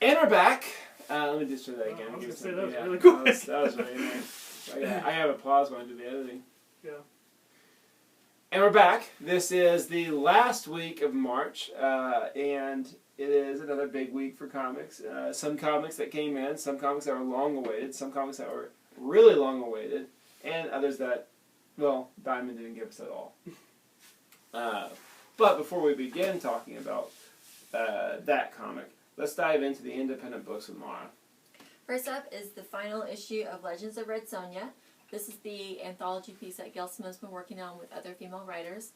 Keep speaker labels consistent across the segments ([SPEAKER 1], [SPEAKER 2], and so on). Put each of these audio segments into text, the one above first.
[SPEAKER 1] And we're back. Let me just do that again.
[SPEAKER 2] I was going to say,
[SPEAKER 1] Give it some-
[SPEAKER 2] that was
[SPEAKER 1] yeah,
[SPEAKER 2] really quick.
[SPEAKER 1] That was right in there. I have applause when I do the editing.
[SPEAKER 2] Yeah.
[SPEAKER 1] And we're back. This is the last week of March, and it is another big week for comics. Some comics that came in, some comics that were long-awaited, some comics that were really long-awaited, and others that, well, Diamond didn't give us at all. But before we begin talking about that comic, let's dive into the independent books with Mara.
[SPEAKER 3] First up is the final issue of Legends of Red Sonja. This is the anthology piece that Gail Simone's been working on with other female writers.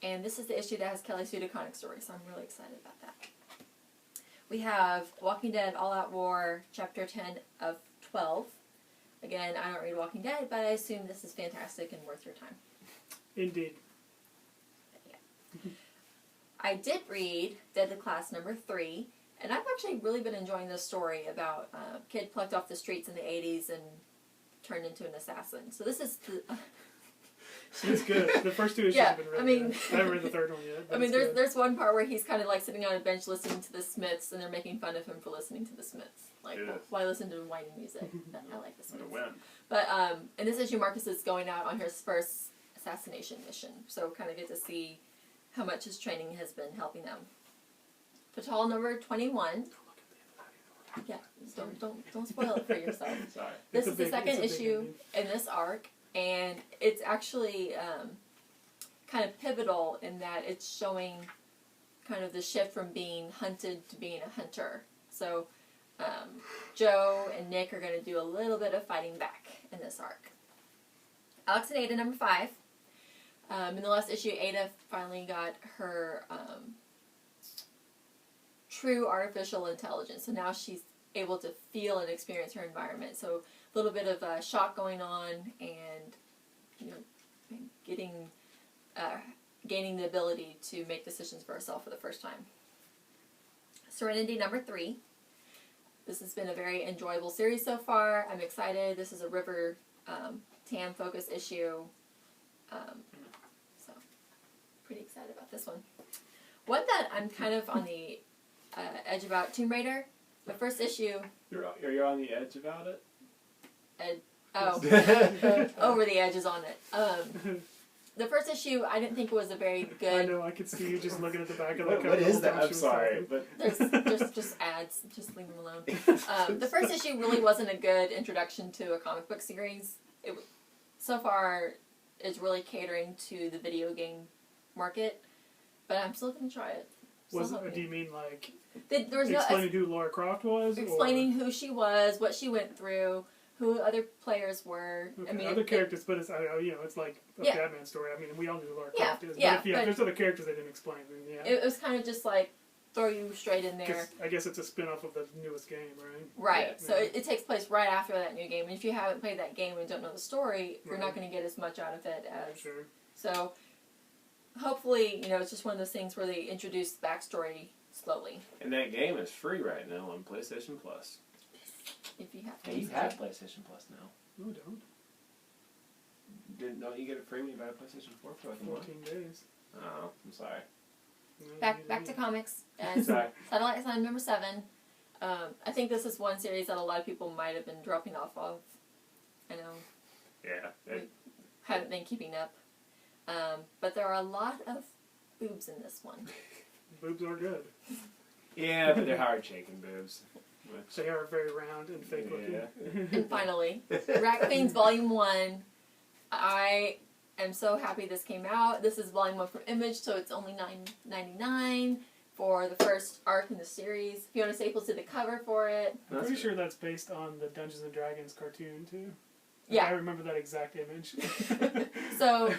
[SPEAKER 3] And this is the issue that has Kelly Sue DeConnick story, so I'm really excited about that. We have Walking Dead All Out War, Chapter 10 of 12. Again, I don't read Walking Dead, but I assume this is fantastic and worth your time.
[SPEAKER 2] Indeed.
[SPEAKER 3] Yeah. I did read Deadly Class number 3, and I've actually really been enjoying this story about a kid plucked off the streets in the 80s and turned into an assassin. So this is the...
[SPEAKER 2] It's good. The first two issues have been really good. I haven't read the third one yet.
[SPEAKER 3] I mean, there's one part where he's kind of like sitting on a bench listening to the Smiths, and they're making fun of him for listening to the Smiths. Like,
[SPEAKER 1] Yeah.
[SPEAKER 3] why listen to whiny music? I like the Smiths.
[SPEAKER 1] Win.
[SPEAKER 3] But in this issue, Marcus is going out on his first assassination mission, so kind of get to see how much his training has been helping them. Fatal number 21. Yeah, don't spoil it for yourself.
[SPEAKER 1] Sorry.
[SPEAKER 3] This is the second issue in this arc, and it's actually kind of pivotal in that it's showing kind of the shift from being hunted to being a hunter. So Joe and Nick are going to do a little bit of fighting back in this arc. Alex and Ada number 5. In the last issue, Ada finally got her true artificial intelligence. So now she's able to feel and experience her environment. So a little bit of shock going on, and gaining the ability to make decisions for herself for the first time. Serenity number 3. This has been a very enjoyable series so far. I'm excited. This is a River Tam focus issue. So pretty excited about this one. One that I'm kind of on the edge about, Tomb Raider. The first issue.
[SPEAKER 1] You're on the edge about it?
[SPEAKER 3] Over the edges on it. The first issue, I didn't think was a very good...
[SPEAKER 2] I know, I could see you just looking at the back of the cover.
[SPEAKER 1] What is
[SPEAKER 2] the
[SPEAKER 1] that?
[SPEAKER 2] whole time
[SPEAKER 1] I'm
[SPEAKER 2] she was
[SPEAKER 1] sorry,
[SPEAKER 2] talking.
[SPEAKER 1] but...
[SPEAKER 3] There's just ads. Just leave them alone. The first issue really wasn't a good introduction to a comic book series. So far, it's really catering to the video game market, but I'm still going to try it.
[SPEAKER 2] Do you mean like
[SPEAKER 3] there was
[SPEAKER 2] explaining who Lara Croft was?
[SPEAKER 3] Explaining who she was, what she went through, who other players were.
[SPEAKER 2] Okay,
[SPEAKER 3] I mean,
[SPEAKER 2] other characters, but it's it's like a Batman story. I mean, we all knew who Lara Croft is.
[SPEAKER 3] Yeah,
[SPEAKER 2] but if there's other characters they didn't explain, then
[SPEAKER 3] it was kind of just like throw you straight in there.
[SPEAKER 2] I guess it's a spin-off of the newest game, right?
[SPEAKER 3] Right.
[SPEAKER 2] Yeah.
[SPEAKER 3] So it takes place right after that new game. And if you haven't played that game and don't know the story, you're not going to get as much out of it as...
[SPEAKER 2] Sure.
[SPEAKER 3] So hopefully, it's just one of those things where they introduce backstory slowly.
[SPEAKER 1] And that game is free right now on PlayStation Plus.
[SPEAKER 3] If you have
[SPEAKER 1] Hey, you have PlayStation Plus now.
[SPEAKER 2] No, don't.
[SPEAKER 1] Don't you get it free when you buy a PlayStation 4 for like a month?
[SPEAKER 2] 14 days.
[SPEAKER 1] Oh, I'm sorry.
[SPEAKER 3] Back to comics. And
[SPEAKER 1] Sorry.
[SPEAKER 3] Satellite Sign number 7. I think this is one series that a lot of people might have been dropping off of. I know.
[SPEAKER 1] Yeah.
[SPEAKER 3] Haven't been keeping up. But there are a lot of boobs in this one.
[SPEAKER 2] Boobs are good.
[SPEAKER 1] Yeah, but they're hard-shaking boobs.
[SPEAKER 2] They are very round and fake looking.
[SPEAKER 1] Yeah.
[SPEAKER 3] And finally, Rat Queens Volume 1. I am so happy this came out. This is Volume 1 from Image, so it's only $9.99 for the first arc in the series. Fiona Staples did the cover for it.
[SPEAKER 2] I'm pretty sure that's based on the Dungeons & Dragons cartoon, too.
[SPEAKER 3] Yeah.
[SPEAKER 2] I remember that exact image.
[SPEAKER 3] So,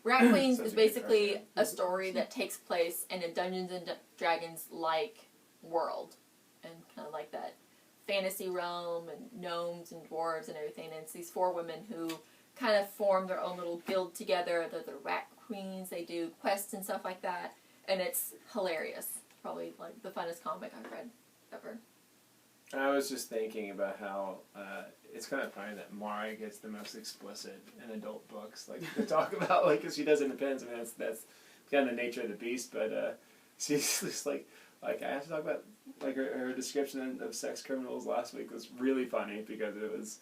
[SPEAKER 3] Rat Queens
[SPEAKER 1] Such
[SPEAKER 3] is
[SPEAKER 1] a good
[SPEAKER 3] basically
[SPEAKER 1] cartoon.
[SPEAKER 3] a story that takes place in a Dungeons & Dragons-like world. And kind of like that fantasy realm and gnomes and dwarves and everything. And it's these 4 women who kind of form their own little guild together. They're the Rat Queens. They do quests and stuff like that. And it's hilarious. Probably like the funnest comic I've read ever.
[SPEAKER 1] I was just thinking about how it's kind of funny that Mara gets the most explicit in adult books. Like, to talk about, like, because she does independence. I mean, that's kind of the nature of the beast. But she's just like, Like, I have to talk about, like, her description of sex criminals last week was really funny because it was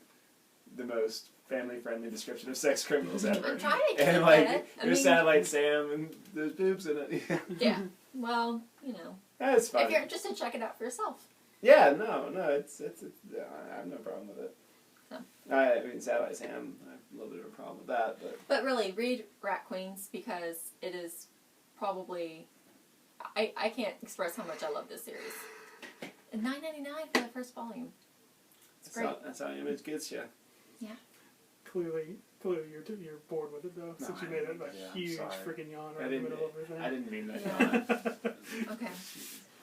[SPEAKER 1] the most family-friendly description of sex criminals ever.
[SPEAKER 3] I'm trying to keep
[SPEAKER 1] And, like,
[SPEAKER 3] it.
[SPEAKER 1] there's Satellite Sam and there's boobs in it.
[SPEAKER 3] Yeah. Well, you know.
[SPEAKER 1] That's fine.
[SPEAKER 3] If you're interested, check it out for yourself.
[SPEAKER 1] Yeah, no, it's I have no problem with it.
[SPEAKER 3] So.
[SPEAKER 1] I mean, Satellite Sam, I have a little bit of a problem with that,
[SPEAKER 3] But really, read Rat Queens because it is probably... I can't express how much I love this series. And $9.99 for the first volume. It's great.
[SPEAKER 1] that's how Image gets you.
[SPEAKER 3] Yeah.
[SPEAKER 2] Clearly you're bored with it though, since you made it a huge freaking yawn right in the middle of everything.
[SPEAKER 1] I didn't mean that.
[SPEAKER 3] Yeah. Okay.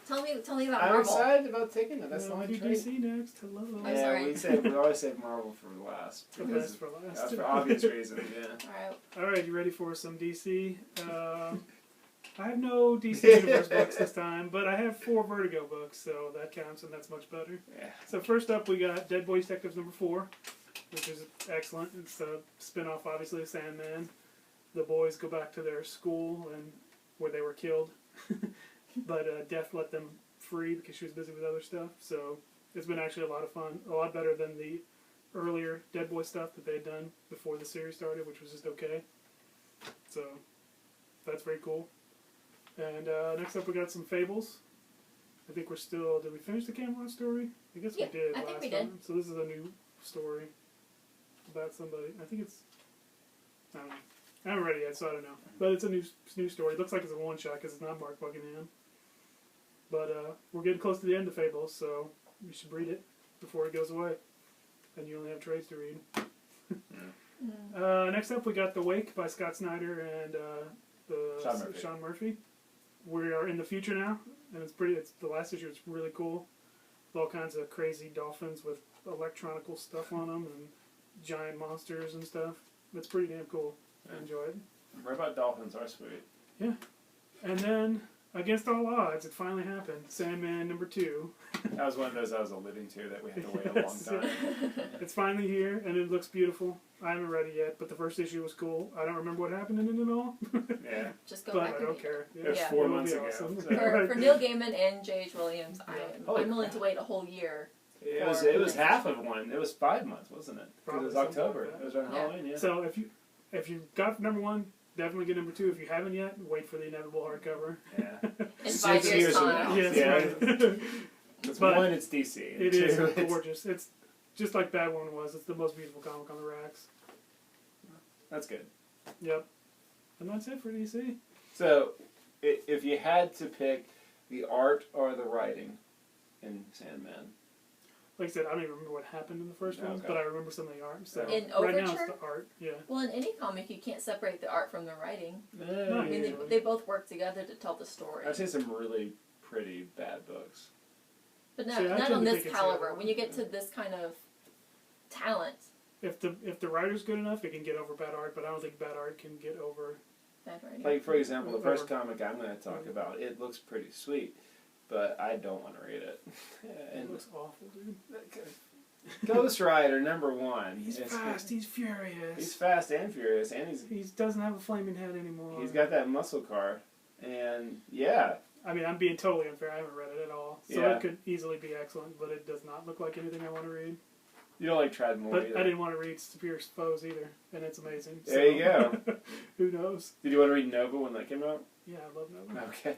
[SPEAKER 3] Tell me about
[SPEAKER 1] I'm
[SPEAKER 3] Marvel.
[SPEAKER 1] excited about taking it. That's the only trait.
[SPEAKER 2] DC next. Hello.
[SPEAKER 3] I'm
[SPEAKER 1] Yeah,
[SPEAKER 3] sorry.
[SPEAKER 1] we always save Marvel for last.
[SPEAKER 2] The best for last.
[SPEAKER 1] That's for obvious reasons. Yeah.
[SPEAKER 3] All right.
[SPEAKER 2] All right, you ready for some DC? I have no DC Universe books this time, but I have 4 Vertigo books, so that counts, and that's much better.
[SPEAKER 1] Yeah.
[SPEAKER 2] So first up, we got Dead Boy Detectives #4, which is excellent. It's a spin-off, obviously, of Sandman. The boys go back to their school and where they were killed, but Death let them free because she was busy with other stuff. So it's been actually a lot of fun, a lot better than the earlier Dead Boy stuff that they had done before the series started, which was just okay. So that's very cool. And next up, we got some Fables. I think we're still... Did we finish the Camelot story? I guess
[SPEAKER 3] Yeah,
[SPEAKER 2] we did
[SPEAKER 3] I think
[SPEAKER 2] last
[SPEAKER 3] we
[SPEAKER 2] time.
[SPEAKER 3] did.
[SPEAKER 2] So this is a new story about somebody. I think it's... I don't know. I haven't read it yet, so I don't know. But it's a new story. It looks like it's a one-shot because it's not Mark Buckingham. But we're getting close to the end of Fables, so you should read it before it goes away. And you only have trades to read. Next up, we got The Wake by Scott Snyder and Sean Murphy. We are in the future now, and it's the last issue. It's really cool, with all kinds of crazy dolphins with electronical stuff on them and giant monsters and stuff. It's pretty damn cool. I enjoy it.
[SPEAKER 1] Robot dolphins are sweet.
[SPEAKER 2] Yeah, and then against all odds, it finally happened. Sandman #2.
[SPEAKER 1] That was one of those I was alluding to that we had to wait a long time.
[SPEAKER 2] It's finally here, and it looks beautiful. I haven't read it yet, but the first issue was cool. I don't remember what happened in it at all.
[SPEAKER 1] Yeah.
[SPEAKER 3] Just go
[SPEAKER 2] but
[SPEAKER 3] back
[SPEAKER 2] I
[SPEAKER 3] and
[SPEAKER 2] don't
[SPEAKER 3] read
[SPEAKER 2] care.
[SPEAKER 1] It was
[SPEAKER 3] Yeah.
[SPEAKER 1] 4
[SPEAKER 2] It will
[SPEAKER 1] months
[SPEAKER 2] be
[SPEAKER 1] ago.
[SPEAKER 2] awesome.
[SPEAKER 1] So.
[SPEAKER 3] For Neil Gaiman and J.H. Williams,
[SPEAKER 1] Holy
[SPEAKER 3] I'm willing
[SPEAKER 1] crap.
[SPEAKER 3] to wait a whole year.
[SPEAKER 1] It was half of one. It was 5 months, wasn't it? Because it was
[SPEAKER 2] Probably
[SPEAKER 1] October.
[SPEAKER 2] something like
[SPEAKER 1] It was around
[SPEAKER 3] Yeah.
[SPEAKER 1] Halloween. Yeah.
[SPEAKER 2] So if you got #1, definitely get #2. If you haven't yet, wait for the inevitable hardcover.
[SPEAKER 1] Yeah.
[SPEAKER 3] In
[SPEAKER 1] 6
[SPEAKER 3] 5
[SPEAKER 1] years
[SPEAKER 3] years'
[SPEAKER 1] from
[SPEAKER 3] time.
[SPEAKER 1] now.
[SPEAKER 2] Yes,
[SPEAKER 1] Yeah.
[SPEAKER 2] right.
[SPEAKER 1] It's
[SPEAKER 2] But
[SPEAKER 1] one, it's DC. And
[SPEAKER 2] It is
[SPEAKER 1] 2, it's-
[SPEAKER 2] gorgeous. It's just like Batwoman was. It's the most beautiful comic on the racks.
[SPEAKER 1] That's good.
[SPEAKER 2] Yep. And that's it for DC.
[SPEAKER 1] So, if you had to pick the art or the writing in Sandman,
[SPEAKER 2] Like I said, I don't even remember what happened in the first one,
[SPEAKER 1] Okay.
[SPEAKER 2] but I remember some of the art. So
[SPEAKER 3] In
[SPEAKER 2] right now it's
[SPEAKER 3] Overture?
[SPEAKER 2] the art. Yeah.
[SPEAKER 3] Well, in any comic, you can't separate the art from the writing.
[SPEAKER 2] No,
[SPEAKER 3] I mean,
[SPEAKER 2] usually.
[SPEAKER 3] they both work together to tell the story.
[SPEAKER 1] I've seen some really pretty bad books.
[SPEAKER 3] But
[SPEAKER 2] See, I
[SPEAKER 3] not
[SPEAKER 2] tend
[SPEAKER 3] on
[SPEAKER 2] to
[SPEAKER 3] this
[SPEAKER 2] think it's
[SPEAKER 3] caliber.
[SPEAKER 2] the other
[SPEAKER 3] When you get
[SPEAKER 2] one.
[SPEAKER 3] to this kind of talent,
[SPEAKER 2] If the writer's good enough, it can get over bad art. But I don't think bad art can get over.
[SPEAKER 3] bad writing.
[SPEAKER 1] Like, for example, the first comic I'm going to talk about, it looks pretty sweet, but I don't want to read it.
[SPEAKER 2] It
[SPEAKER 1] And
[SPEAKER 2] looks awful, dude.
[SPEAKER 1] Ghost Rider #1.
[SPEAKER 2] He's
[SPEAKER 1] It's
[SPEAKER 2] fast.
[SPEAKER 1] good.
[SPEAKER 2] He's furious.
[SPEAKER 1] He's fast and furious, and
[SPEAKER 2] He doesn't have a flaming head anymore.
[SPEAKER 1] he's got that muscle car, and yeah,
[SPEAKER 2] I mean, I'm being totally unfair. I haven't read it at all, so
[SPEAKER 1] Yeah.
[SPEAKER 2] it could easily be excellent, but it does not look like anything I want to read.
[SPEAKER 1] you don't like Treadmore
[SPEAKER 2] But
[SPEAKER 1] either.
[SPEAKER 2] I didn't want to read Superior Foes either, and it's amazing.
[SPEAKER 1] There you go.
[SPEAKER 2] Who knows?
[SPEAKER 1] Did you want to read Nova when that came out?
[SPEAKER 2] Yeah, I love Nova.
[SPEAKER 1] Okay.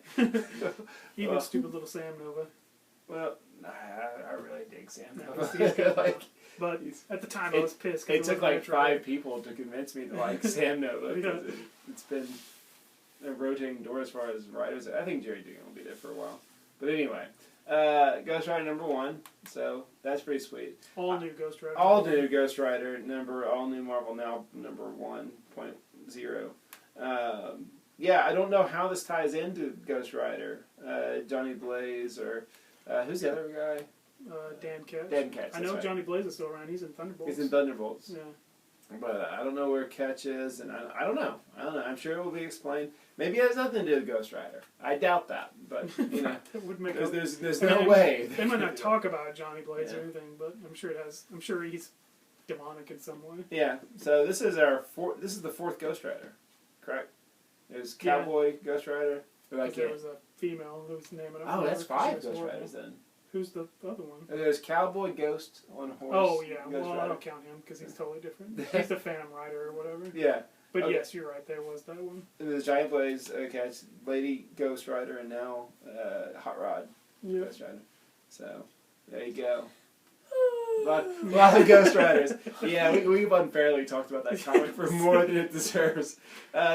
[SPEAKER 2] Even
[SPEAKER 1] Well-
[SPEAKER 2] stupid little Sam Nova.
[SPEAKER 1] Well, I really dig Sam
[SPEAKER 2] No,
[SPEAKER 1] Nova.
[SPEAKER 2] he's good.
[SPEAKER 1] Like,
[SPEAKER 2] But
[SPEAKER 1] He's-
[SPEAKER 2] at the time, I was pissed. 'cause
[SPEAKER 1] it took
[SPEAKER 2] wasn't
[SPEAKER 1] like
[SPEAKER 2] retro.
[SPEAKER 1] 5 people to convince me to like Sam Nova. 'Cause
[SPEAKER 2] Yeah.
[SPEAKER 1] it's been a rotating door as far as writers. I think Jerry Dugan will be there for a while. But anyway, Ghost Rider #1. So that's pretty sweet.
[SPEAKER 2] All new Ghost Rider.
[SPEAKER 1] All new Ghost Rider all new Marvel Now #1.0. Yeah, I don't know how this ties into Ghost Rider. Johnny Blaze or who's the other guy?
[SPEAKER 2] Dan Ketch.
[SPEAKER 1] Dan Ketch.
[SPEAKER 2] I know
[SPEAKER 1] that's right.
[SPEAKER 2] Johnny Blaze is still around. He's in Thunderbolts.
[SPEAKER 1] He's in Thunderbolts.
[SPEAKER 2] Yeah.
[SPEAKER 1] But I don't know where Ketch is, and I don't know. I'm sure it will be explained. Maybe it has nothing to do with Ghost Rider. I doubt that, but you know,
[SPEAKER 2] It would make
[SPEAKER 1] because there's
[SPEAKER 2] I
[SPEAKER 1] no
[SPEAKER 2] mean,
[SPEAKER 1] way.
[SPEAKER 2] They might not talk about Johnny Blaze or
[SPEAKER 1] Yeah.
[SPEAKER 2] anything, but I'm sure it has. I'm sure he's demonic in some way.
[SPEAKER 1] Yeah. So this is the 4th Ghost Rider, correct? There's
[SPEAKER 2] Yeah.
[SPEAKER 1] Cowboy Ghost Rider. But I
[SPEAKER 2] 'Cause there
[SPEAKER 1] can't.
[SPEAKER 2] was a female whose name I don't
[SPEAKER 1] Oh,
[SPEAKER 2] remember,
[SPEAKER 1] that's
[SPEAKER 2] 'cause she
[SPEAKER 1] 5
[SPEAKER 2] was
[SPEAKER 1] Ghost
[SPEAKER 2] horrible.
[SPEAKER 1] Riders then.
[SPEAKER 2] Who's the other one?
[SPEAKER 1] There's Cowboy Ghost on horse.
[SPEAKER 2] Oh yeah,
[SPEAKER 1] Ghost
[SPEAKER 2] well I
[SPEAKER 1] Rider.
[SPEAKER 2] don't count him because he's totally different. He's the Phantom Rider or whatever.
[SPEAKER 1] Yeah.
[SPEAKER 2] But
[SPEAKER 1] Okay.
[SPEAKER 2] yes, you're right. There was that one.
[SPEAKER 1] And there's Giant Blaze, it's Lady Ghost Rider, and now Hot Rod
[SPEAKER 2] Yeah.
[SPEAKER 1] Ghost Rider. So there you go. A lot of Ghost Riders. Yeah, we've unfairly talked about that comic for more than it deserves.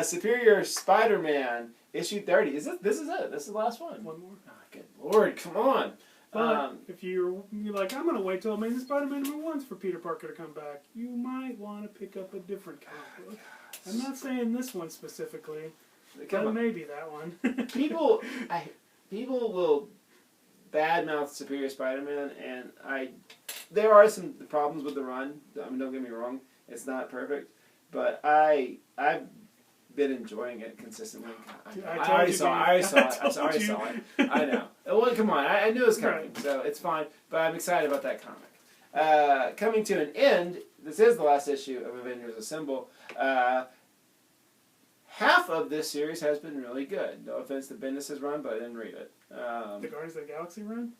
[SPEAKER 1] Superior Spider-Man, issue 30. This is it. This is the last one.
[SPEAKER 2] One more.
[SPEAKER 1] Oh, good Lord, come on.
[SPEAKER 2] But if you're like, I'm gonna wait till Amazing Spider-Man #1 for Peter Parker to come back, you might want to pick up a different comic book. I'm not saying this one specifically,
[SPEAKER 1] Come
[SPEAKER 2] but
[SPEAKER 1] on.
[SPEAKER 2] maybe that one.
[SPEAKER 1] People will badmouth Superior Spider-Man, and there are some problems with the run. I mean, don't get me wrong, it's not perfect, but I've been enjoying it consistently. I already saw it. I know. Well, come on, I knew it was coming,
[SPEAKER 2] Right.
[SPEAKER 1] so it's fine. But I'm excited about that comic. Coming to an end. This is the last issue of Avengers Assemble. Half of this series has been really good. No offense to Bendis' run, but I didn't read it.
[SPEAKER 2] The Guardians of the Galaxy run,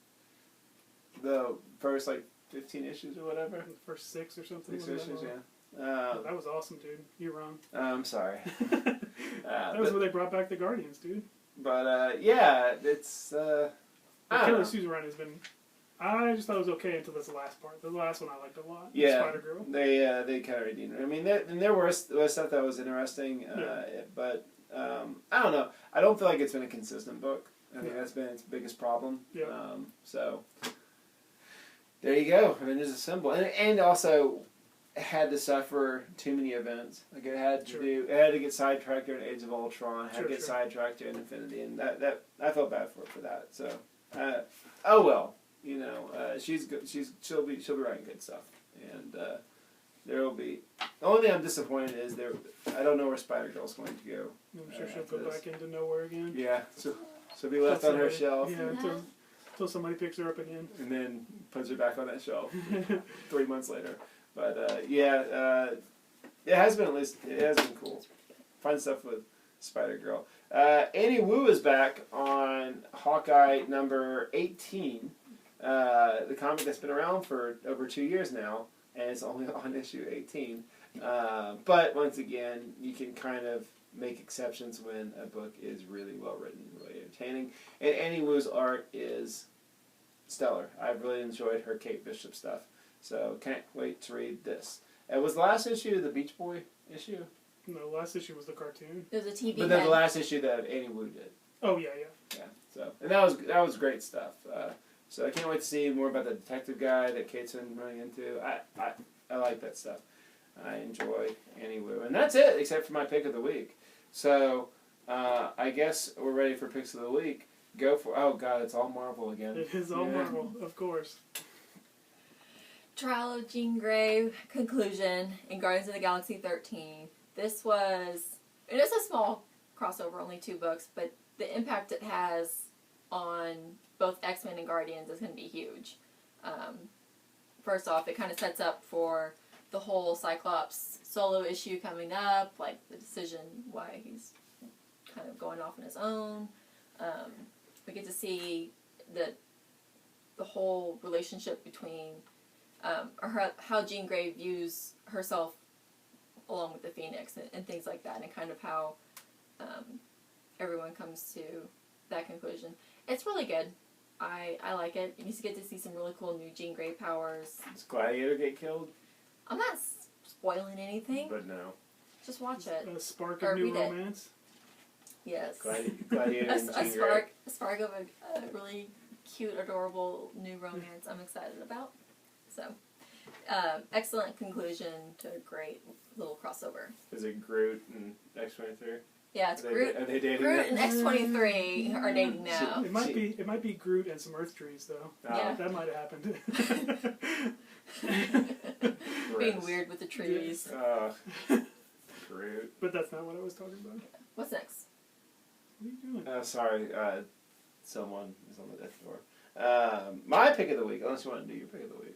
[SPEAKER 1] The first 15 issues or whatever.
[SPEAKER 2] the first 6 or something.
[SPEAKER 1] 6
[SPEAKER 2] wasn't that
[SPEAKER 1] issues,
[SPEAKER 2] long?
[SPEAKER 1] yeah.
[SPEAKER 2] That was awesome, dude. You're wrong.
[SPEAKER 1] I'm sorry.
[SPEAKER 2] That was where they brought back the Guardians, dude.
[SPEAKER 1] But yeah, it's.
[SPEAKER 2] The
[SPEAKER 1] I don't
[SPEAKER 2] Killer
[SPEAKER 1] know.
[SPEAKER 2] Susan run has been. I just thought it was okay until this last part. The last one I liked a lot.
[SPEAKER 1] Yeah.
[SPEAKER 2] Spider Girl.
[SPEAKER 1] They kind of redeemed it. I mean, there was stuff that was interesting, but I don't know. I don't feel like it's been a consistent book. I think that's been its biggest problem.
[SPEAKER 2] Yeah.
[SPEAKER 1] So there you go. Avengers Assemble, and also had to suffer too many events. Like it had to get sidetracked during Age of Ultron. Had to get sidetracked during Infinity, and that I felt bad for that. So oh well. You know, she's good. She'll be writing good stuff, and there will be. The only thing I'm disappointed is I don't know where Spider Girl's going to go.
[SPEAKER 2] I'm sure she'll
[SPEAKER 1] after
[SPEAKER 2] go
[SPEAKER 1] this.
[SPEAKER 2] back into nowhere again.
[SPEAKER 1] Yeah, so she'll be left on her shelf,
[SPEAKER 2] Yeah, until somebody picks her up again.
[SPEAKER 1] and then puts her back on that shelf 3 months later. But yeah, it has been cool. Fun stuff with Spider Girl. Annie Wu is back on Hawkeye number 18. The comic that's been around for over 2 years now, and it's only on issue 18. But once again, you can kind of make exceptions when a book is really well written, really entertaining. And Annie Wu's art is stellar. I've really enjoyed her Kate Bishop stuff, so can't wait to read this. It was the last issue the Beach Boy issue?
[SPEAKER 2] No, last issue was the cartoon.
[SPEAKER 3] There's a TV.
[SPEAKER 1] But then the last issue that Annie Wu did.
[SPEAKER 2] Oh yeah.
[SPEAKER 1] Yeah, so and that was great stuff. So I can't wait to see more about the detective guy that Kate's been running into. I like that stuff. I enjoy Annie Wu, and that's it except for my pick of the week. So I guess we're ready for picks of the week. Go for it's all Marvel again.
[SPEAKER 2] It is all Marvel, of course.
[SPEAKER 3] Trial of Jean Grey conclusion in Guardians of the Galaxy 13. It is a small crossover, only 2 books, but the impact it has on both X-Men and Guardians is going to be huge. First off, it kind of sets up for the whole Cyclops solo issue coming up, like the decision why he's kind of going off on his own. We get to see the whole relationship between how Jean Grey views herself along with the Phoenix and things like that, and kind of how everyone comes to that conclusion. It's really good. I like it. You get to see some really cool new Jean Grey powers.
[SPEAKER 1] Does Gladiator get killed?
[SPEAKER 3] I'm not spoiling anything.
[SPEAKER 1] But no.
[SPEAKER 3] Just watch it.
[SPEAKER 2] A spark
[SPEAKER 3] Or
[SPEAKER 2] of new
[SPEAKER 3] read it.
[SPEAKER 2] romance.
[SPEAKER 3] Yes.
[SPEAKER 1] Gladiator and Jean Grey.
[SPEAKER 3] A spark of a really cute, adorable new romance I'm excited about. So, excellent conclusion to a great little crossover.
[SPEAKER 1] Is it Groot and X-23?
[SPEAKER 3] Yeah, it's Groot.
[SPEAKER 1] Are they dating
[SPEAKER 3] Groot
[SPEAKER 1] now?
[SPEAKER 3] and X-23 are dating now.
[SPEAKER 2] It might be Groot and some Earth trees though.
[SPEAKER 3] Yeah.
[SPEAKER 2] That might have happened.
[SPEAKER 3] Being weird with the trees.
[SPEAKER 1] Groot.
[SPEAKER 2] But that's not what I was talking about.
[SPEAKER 3] What's next?
[SPEAKER 2] What are you doing?
[SPEAKER 1] Sorry, someone is on the death door. My pick of the week, unless you want to do your pick of the week.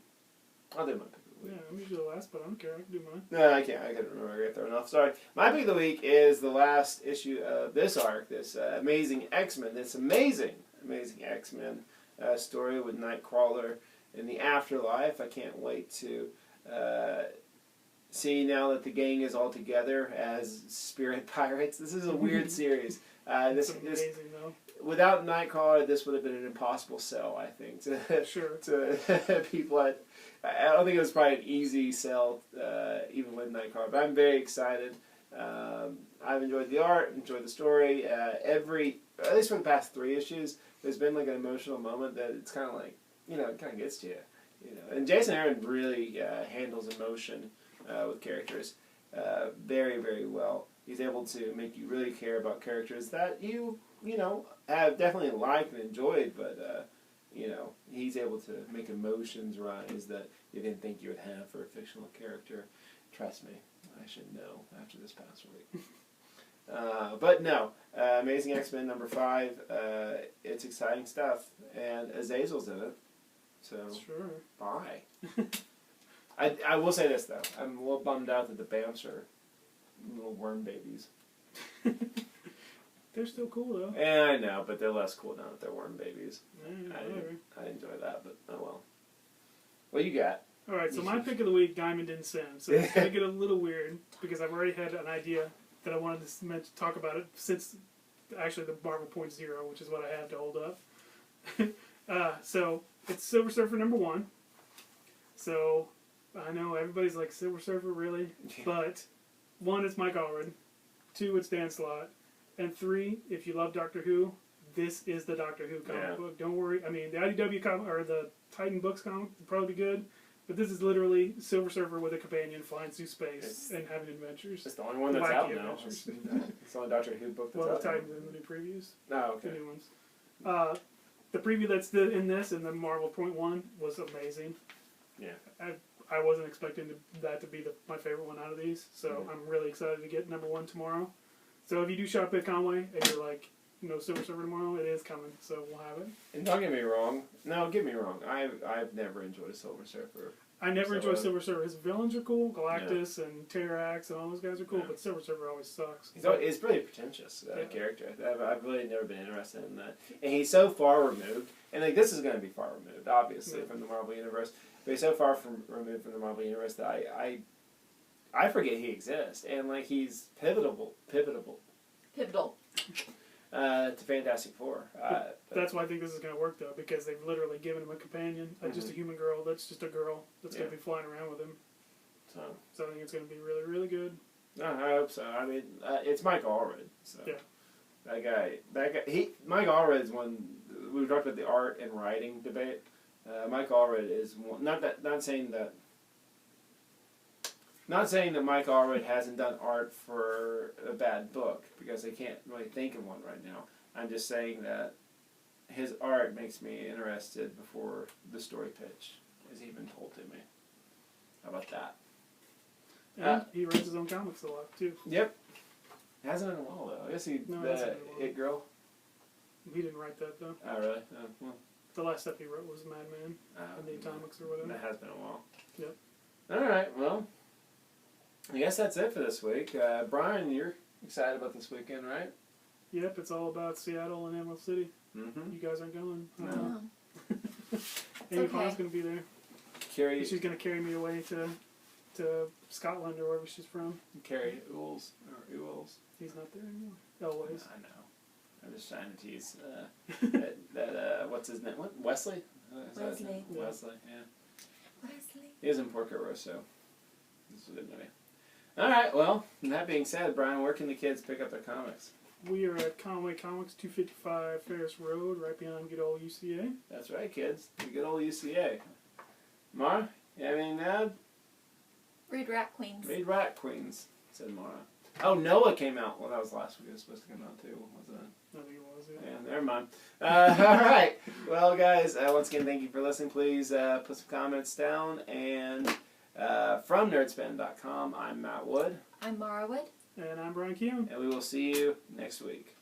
[SPEAKER 1] I'll do my pick of the
[SPEAKER 2] Yeah, I'm usually the last, but I don't care. I can do mine.
[SPEAKER 1] No, I can't. I couldn't remember. I got thrown off. Sorry. My pick of the week is the last issue of this arc, this amazing X-Men. This amazing X-Men story with Nightcrawler in the afterlife. I can't wait to see now that the gang is all together as spirit pirates. This is a weird series.
[SPEAKER 2] It's amazing, though.
[SPEAKER 1] Without Nightcrawler, this would have been an impossible sell, I think,
[SPEAKER 2] Sure.
[SPEAKER 1] to people. I don't think it was probably an easy sell, even with Nightcrawler. But I'm very excited. I've enjoyed the art, enjoyed the story. At least for the past 3 issues, there's been like an emotional moment that it's kind of like, it kind of gets to you. And Jason Aaron really handles emotion with characters very, very well. He's able to make you really care about characters that you have definitely liked and enjoyed, but he's able to make emotions rise that you didn't think you would have for a fictional character. Trust me, I should know after this past week. But no, Amazing X-Men #5, it's exciting stuff, and Azazel's in it, so
[SPEAKER 2] Sure.
[SPEAKER 1] bye. I will say this, though. I'm a little bummed out that the Bamfs are little worm babies.
[SPEAKER 2] They're still cool, though.
[SPEAKER 1] Yeah, I know, but they're less cool now that they're worm babies.
[SPEAKER 2] Yeah, whatever.
[SPEAKER 1] I enjoy that, but oh well. What you got?
[SPEAKER 2] All right, so my pick of the week, Diamond and Sim. So it's going to get a little weird because I've already had an idea that I wanted to talk about it since actually the Marvel Point Zero, which is what I have to hold up. So it's Silver Surfer #1. So I know everybody's like, Silver Surfer, really? But 1, it's Mike Allred. 2, it's Dan Slott. And 3, if you love Doctor Who, this is the Doctor Who comic book. Don't worry. I mean, the IDW comic or the Titan Books comic would probably be good, but this is literally Silver Surfer with a companion flying through space and having adventures.
[SPEAKER 1] It's the only one that's
[SPEAKER 2] Wacky
[SPEAKER 1] out now.
[SPEAKER 2] adventures.
[SPEAKER 1] It's the only Doctor Who book that's
[SPEAKER 2] Well,
[SPEAKER 1] out.
[SPEAKER 2] the Titans in the new previews.
[SPEAKER 1] Oh, okay.
[SPEAKER 2] The new ones. The preview that's in this and the Marvel Point 1 was amazing.
[SPEAKER 1] Yeah.
[SPEAKER 2] I wasn't expecting that to be my favorite one out of these, so I'm really excited to get #1 tomorrow. So if you do shop at Conway and you're like, Silver Surfer tomorrow, it is coming, so we'll have it.
[SPEAKER 1] And don't get me wrong. No, get me wrong. I've never enjoyed a Silver Surfer.
[SPEAKER 2] I never enjoy Silver Surfer. His villains are cool. Galactus and Terrax and all those guys are cool, but Silver Surfer always sucks.
[SPEAKER 1] He's really pretentious character. I've really never been interested in that. And he's so far removed. And like this is going to be far removed, obviously, from the Marvel Universe. But he's so far removed from the Marvel Universe that I forget he exists. And like he's pivotal to Fantastic Four.
[SPEAKER 2] That's why I think this is going to work, though, because they've literally given him a companion, just a human girl that's just a girl that's going to be flying around with him. So I think it's going to be really, really good.
[SPEAKER 1] I hope so. I mean, it's Mike Allred. So.
[SPEAKER 2] Yeah.
[SPEAKER 1] That guy, Mike Allred is one. We talked about the art and writing debate. Mike Allred is one. Not saying that Mike Allred hasn't done art for a bad book, because I can't really think of one right now. I'm just saying that his art makes me interested before the story pitch is even told to me. How about that?
[SPEAKER 2] And he writes his own comics a lot, too.
[SPEAKER 1] Yep. Hasn't in a while, though. I guess the It Girl.
[SPEAKER 2] He didn't write that, though.
[SPEAKER 1] Oh, really? Well.
[SPEAKER 2] The last stuff he wrote was Madman and the Atomics or whatever.
[SPEAKER 1] That has been a while.
[SPEAKER 2] Yep.
[SPEAKER 1] All right, well, I guess that's it for this week. Brian, you're excited about this weekend, right?
[SPEAKER 2] Yep, it's all about Seattle and Emerald City.
[SPEAKER 1] Mm-hmm.
[SPEAKER 2] You guys aren't going.
[SPEAKER 1] No.
[SPEAKER 2] Amy Pond's going to be there.
[SPEAKER 1] Carrie,
[SPEAKER 2] she's going to carry me away to Scotland or wherever she's from.
[SPEAKER 1] Carrie Ools. Or Ools.
[SPEAKER 2] He's not there anymore. Always.
[SPEAKER 1] I know. I'm just trying to tease what's his name? What? Wesley?
[SPEAKER 3] Wesley.
[SPEAKER 1] Wesley, yeah.
[SPEAKER 3] Wesley.
[SPEAKER 1] He was in Porco Rosso. This is a good movie. Alright, well, that being said, Brian, where can the kids pick up their comics?
[SPEAKER 2] We are at Conway Comics, 255 Ferris Road, right behind good old UCA.
[SPEAKER 1] That's right, kids. The good old UCA. Mara, you have anything to add?
[SPEAKER 3] Read Rat Queens.
[SPEAKER 1] Read Rat Queens, said Mara. Oh, Noah came out. Well, that was last week. It was supposed to come out, too. Wasn't it?
[SPEAKER 2] I think it was,
[SPEAKER 1] Yeah, never mind. All right. Well, guys, once again, thank you for listening. Please put some comments down. And from nerdspin.com, I'm Matt Wood.
[SPEAKER 3] I'm Mara Wood.
[SPEAKER 2] And I'm Brian Keown.
[SPEAKER 1] And we will see you next week.